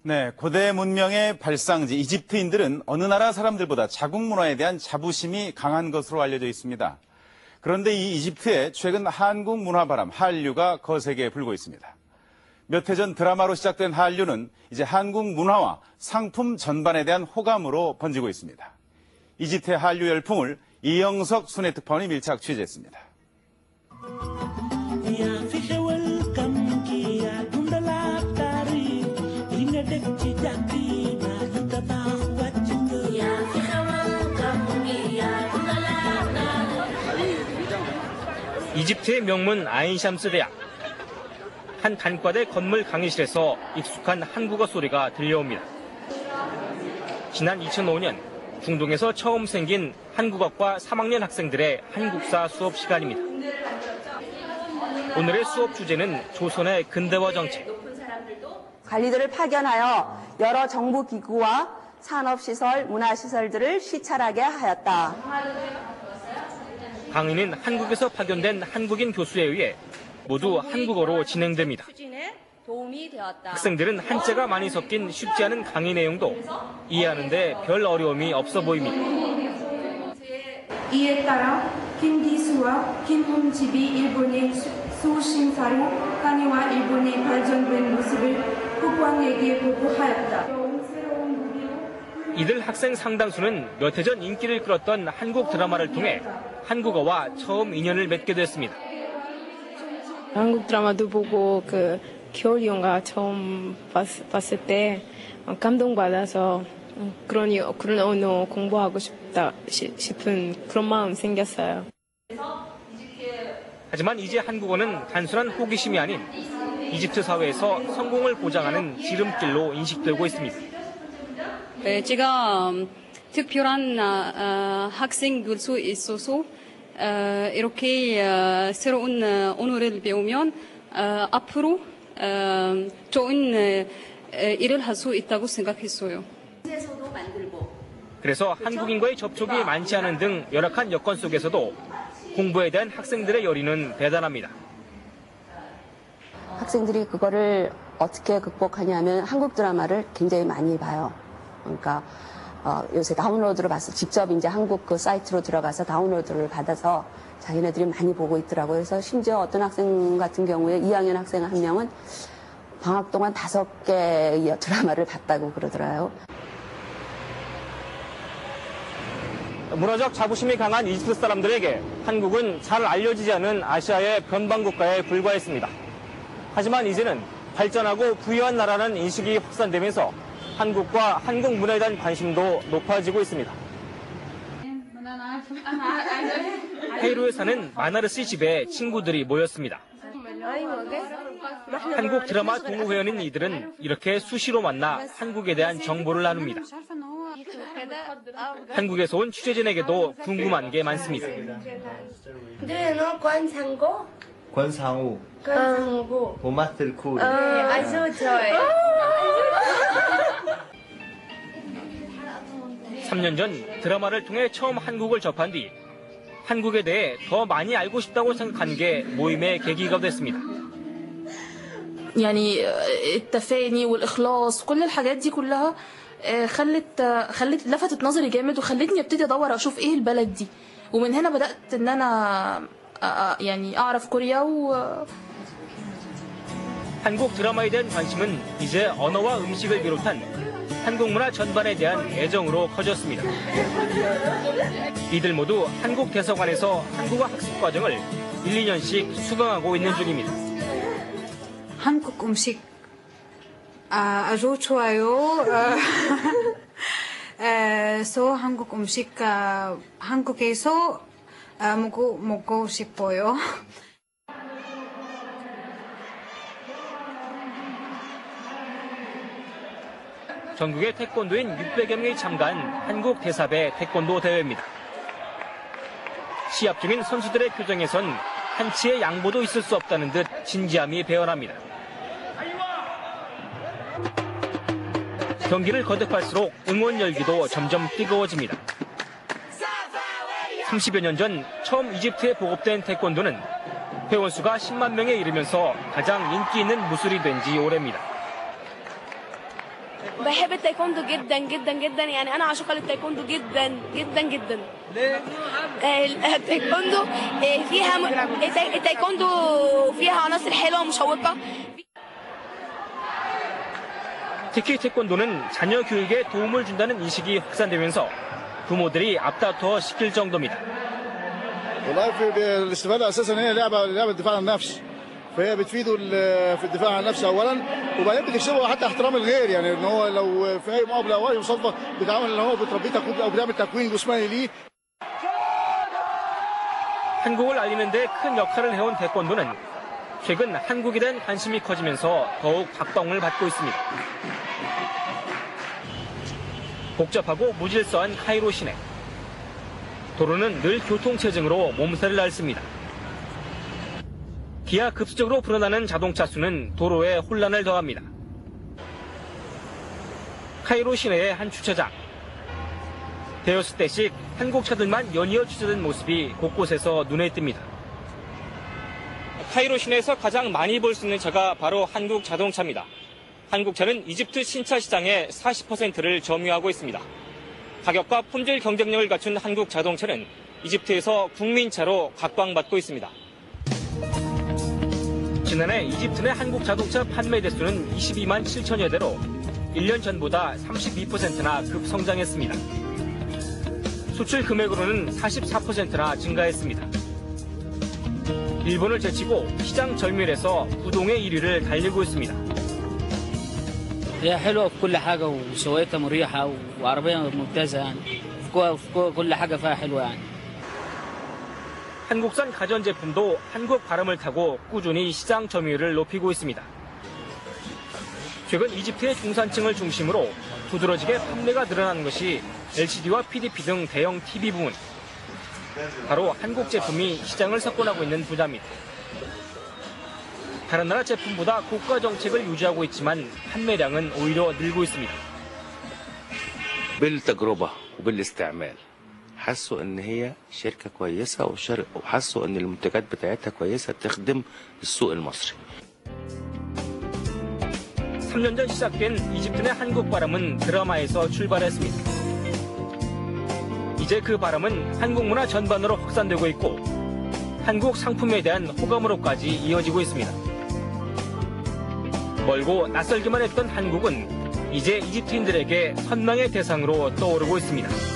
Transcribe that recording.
네, 고대 문명의 발상지 이집트인들은 어느 나라 사람들보다 자국 문화에 대한 자부심이 강한 것으로 알려져 있습니다. 그런데 이 이집트에 최근 한국 문화 바람 한류가 거세게 불고 있습니다. 몇 해 전 드라마로 시작된 한류는 이제 한국 문화와 상품 전반에 대한 호감으로 번지고 있습니다. 이집트의 한류 열풍을 이영석 순회특파원이 밀착 취재했습니다. 이집트의 명문 아인샴스 대학. 한 단과대 건물 강의실에서 익숙한 한국어 소리가 들려옵니다. 지난 2005년 중동에서 처음 생긴 한국어과 3학년 학생들의 한국사 수업 시간입니다. 오늘의 수업 주제는 조선의 근대화 정책. 관리들을 파견하여 여러 정부 기구와 산업시설, 문화시설들을 시찰하게 하였다. 강의는 한국에서 파견된 한국인 교수에 의해 모두 한국어로 진행됩니다. 학생들은 한자가 많이 섞인 쉽지 않은 강의 내용도 이해하는 데 별 어려움이 없어 보입니다. 이에 따라 김기수와 김홍집이 일본의 수신사로 한의와 일본이 발전된 모습을 후보에게 보고하였다. 이들 학생 상당수는 몇 해 전 인기를 끌었던 한국 드라마를 통해 한국어와 처음 인연을 맺게 됐습니다. 한국 드라마도 보고 겨울연가 처음 봤을 때 감동받아서 그런 언어 공부하고 싶은 그런 마음 생겼어요. 하지만 이제 한국어는 단순한 호기심이 아닌 이집트 사회에서 성공을 보장하는 지름길로 인식되고 있습니다. 제가 특별한 학생될 수 있어서 이렇게 새로운 언어를 배우면 앞으로 좋은 일을 할 수 있다고 생각했어요. 그래서 한국인과의 접촉이 많지 않은 등 열악한 여건 속에서도 공부에 대한 학생들의 열의는 대단합니다. 학생들이 그거를 어떻게 극복하냐면 한국 드라마를 굉장히 많이 봐요. 그러니까 요새 다운로드로 봐서 직접 이제 한국 그 사이트로 들어가서 다운로드를 받아서 자기네들이 많이 보고 있더라고요. 그래서 심지어 어떤 학생 같은 경우에 2학년 학생 한 명은 방학 동안 5개의 드라마를 봤다고 그러더라고요. 문화적 자부심이 강한 이집트 사람들에게 한국은 잘 알려지지 않은 아시아의 변방국가에 불과했습니다. 하지만 이제는 발전하고 부유한 나라는 인식이 확산되면서 한국과 한국 문화에 대한 관심도 높아지고 있습니다. 카이로에 사는 마나르씨 집에 친구들이 모였습니다. 한국 드라마 동호회원인 이들은 이렇게 수시로 만나 한국에 대한 정보를 나눕니다. 한국에서 온 취재진에게도 궁금한 게 많습니다. 권상우. 모마틀 쿠리. 아주 좋아요. 3년 전 드라마를 통해 처음 한국을 접한 뒤 한국에 대해 더 많이 알고 싶다고 생각한 게 모임의 계기가 됐습니다. يعني التفاني والإخلاص كل الحاجات دي كلها خلت لفتت نظري جامد وخلتني ابتدي ادور اشوف ايه البلد دي ومن هنا بدأت ان انا يعني اعرف كوريا 한국 드라마에 대한 관심은 이제 언어와 음식을 비롯한 한국 문화 전반에 대한 애정으로 커졌습니다. 이들 모두 한국 대사관에서 한국어 학습 과정을 1, 2년씩 수강하고 있는 중입니다. 한국 음식 아주 좋아요. 그래서 한국 음식 한국에서 먹고 싶어요. 전국의 태권도인 600여 명이 참가한 한국 대사배 태권도 대회입니다. 시합 중인 선수들의 표정에선 한치의 양보도 있을 수 없다는 듯 진지함이 배어납니다. 경기를 거듭할수록 응원 열기도 점점 뜨거워집니다. 30여 년 전 처음 이집트에 보급된 태권도는 회원수가 10만 명에 이르면서 가장 인기 있는 무술이 된 지 오래입니다. بحب التايكوندو جدا جدا جدا يعني أنا عاشقة للتايكوندو جدا جدا جدا. ليه؟ التايكوندو فيها التايكوندو فيها عناصر حلوة ومشوقة. 특히 태권도는 자녀 교육에 도움을 준다는 인식이 확산되면서 부모들이 앞다퉈 시킬 정도입니다. والله الاستفادة أساسا هي لعبة دفاع عن النفس. فهي بتفيده في الدفاع عن النفس اولا وبعدين بتكسبه حتى احترام الغير يعني ان هو لو في اي مقابله او اي مصادفه بيتعامل ان هو بتربيه تكوين او بتعمل تكوين جسماني ليه. 한국을 알리는 데 큰 역할을 해온 태권도는 최근 한국에 대한 관심이 커지면서 더욱 각광을 받고 있습니다. 복잡하고 무질서한 카이로 시내. 도로는 늘 교통체증으로 몸살을 앓습니다. 기하급수적으로 불어나는 자동차 수는 도로에 혼란을 더합니다. 카이로 시내의 한 주차장. 대여섯 대씩 한국 차들만 연이어 주차된 모습이 곳곳에서 눈에 띕니다. 카이로 시내에서 가장 많이 볼 수 있는 차가 바로 한국 자동차입니다. 한국차는 이집트 신차 시장의 40%를 점유하고 있습니다. 가격과 품질 경쟁력을 갖춘 한국 자동차는 이집트에서 국민차로 각광받고 있습니다. 지난해 이집트 내 한국 자동차 판매 대수는 22만 7천여 대로 1년 전보다 32%나 급성장했습니다. 수출 금액으로는 44%나 증가했습니다. 일본을 제치고 시장 점유율에서 부동의 1위를 달리고 있습니다. هي حلوة في كل حاجة وسواقتها مريحة وعربية ممتازة يعني في كل حاجة فيها حلوة يعني. 한국산 가전제품도 한국 바람을 타고 꾸준히 시장 점유율을 높이고 있습니다. 최근 이집트의 중산층을 중심으로 두드러지게 판매가 늘어나는 것이 LCD와 PDP 등 대형 TV 부문. 바로 한국 제품이 시장을 석권하고 있는 분야입니다. 다른 나라 제품보다 고가 정책을 유지하고 있지만 판매량은 오히려 늘고 있습니다. بالتجربة وبالاستعمال حسوا ان هي شركة كويسة وحسوا ان المنتجات بتاعتها كويسة تخدم السوق المصري. 3년 전 시작된 이집트 내 한국 바람은 드라마에서 출발했습니다. 이제 그 바람은 한국 문화 전반으로 확산되고 있고 한국 상품에 대한 호감으로까지 이어지고 있습니다. 멀고 낯설기만 했던 한국은 이제 이집트인들에게 선망의 대상으로 떠오르고 있습니다.